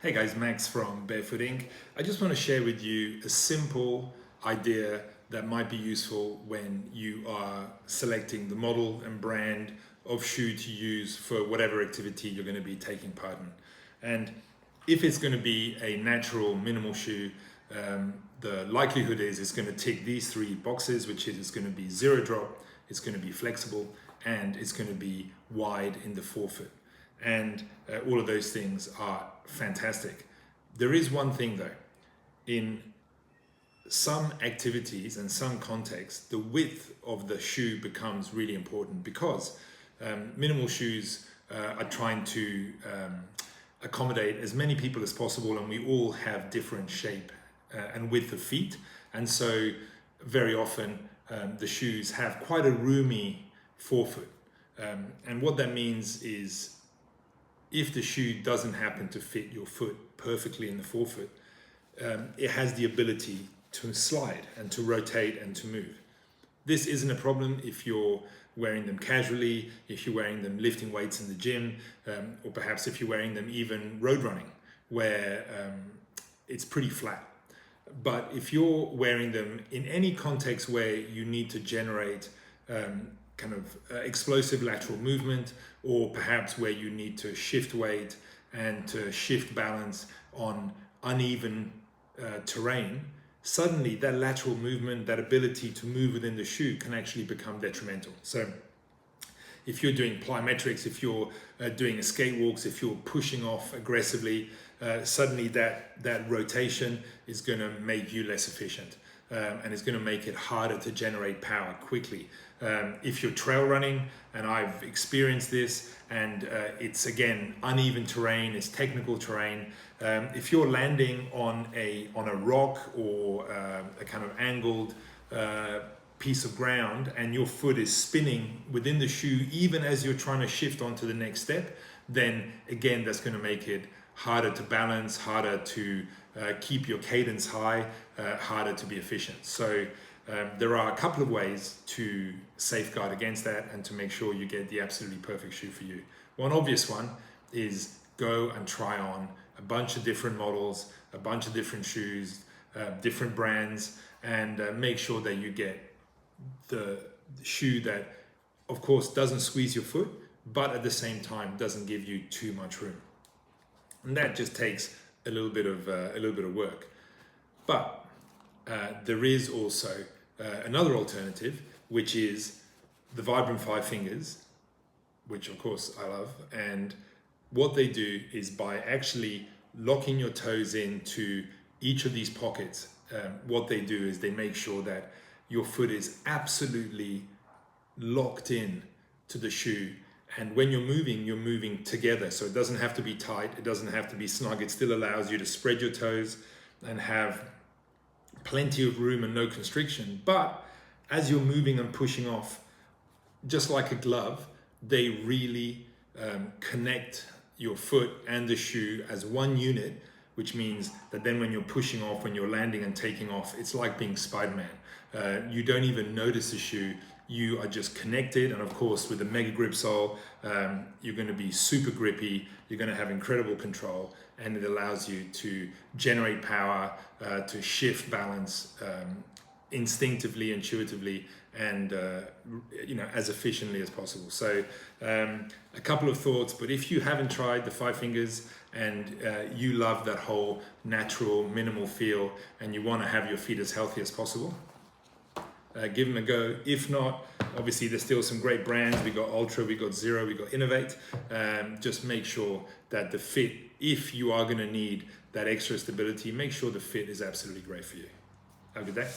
Hey guys, Max from Barefoot Inc. I just want to share with you a simple idea that might be useful when you are selecting the model and brand of shoe to use for whatever activity you're going to be taking part in. And if it's going to be a natural minimal shoe, the likelihood is it's going to tick these three boxes, which is it's going to be zero drop, it's going to be flexible, and it's going to be wide in the forefoot. And all of those things are fantastic. There is one thing though, in some activities and some contexts, the width of the shoe becomes really important because minimal shoes are trying to accommodate as many people as possible, and we all have different shape and width of feet. And so very often the shoes have quite a roomy forefoot. And what that means is if the shoe doesn't happen to fit your foot perfectly in the forefoot, it has the ability to slide and to rotate and to move. This isn't a problem if you're wearing them casually, if you're wearing them lifting weights in the gym, or perhaps if you're wearing them even road running, where it's pretty flat. But if you're wearing them in any context where you need to generate explosive lateral movement, or perhaps where you need to shift weight and to shift balance on uneven terrain, suddenly that lateral movement, that ability to move within the shoe can actually become detrimental. So if you're doing plyometrics, if you're doing escape walks, if you're pushing off aggressively, suddenly that rotation is going to make you less efficient. And it's going to make it harder to generate power quickly. If you're trail running, and I've experienced this, and it's again uneven terrain, it's technical terrain. If you're landing on a rock or a kind of angled piece of ground, and your foot is spinning within the shoe, even as you're trying to shift onto the next step, then again that's going to make it harder to balance, harder to keep your cadence high, harder to be efficient. So there are a couple of ways to safeguard against that and to make sure you get the absolutely perfect shoe for you. One obvious one is go and try on a bunch of different models, a bunch of different shoes, different brands, and make sure that you get the shoe that, of course, doesn't squeeze your foot, but at the same time doesn't give you too much room. And that just takes a little bit of work. But there is also another alternative, which is the Vibram 5 Fingers, which of course I love. And what they do is by actually locking your toes into each of these pockets, what they do is they make sure that your foot is absolutely locked in to the shoe. And when you're moving together. So it doesn't have to be tight, it doesn't have to be snug. It still allows you to spread your toes and have plenty of room and no constriction. But as you're moving and pushing off, just like a glove, they really connect your foot and the shoe as one unit, which means that then when you're pushing off, when you're landing and taking off, it's like being Spider-Man. You don't even notice the shoe. You are just connected, and of course with the mega grip sole, you're going to be super grippy, you're going to have incredible control, and it allows you to generate power, to shift balance instinctively, intuitively, and as efficiently as possible. So a couple of thoughts, but if you haven't tried the 5 Fingers and you love that whole natural minimal feel and you want to have your feet as healthy as possible, give them a go. If not, obviously there's still some great brands. We got Ultra, we got Zero, we got Innovate. Just make sure that the fit, if you are going to need that extra stability, make sure the fit is absolutely great for you. Have a good day.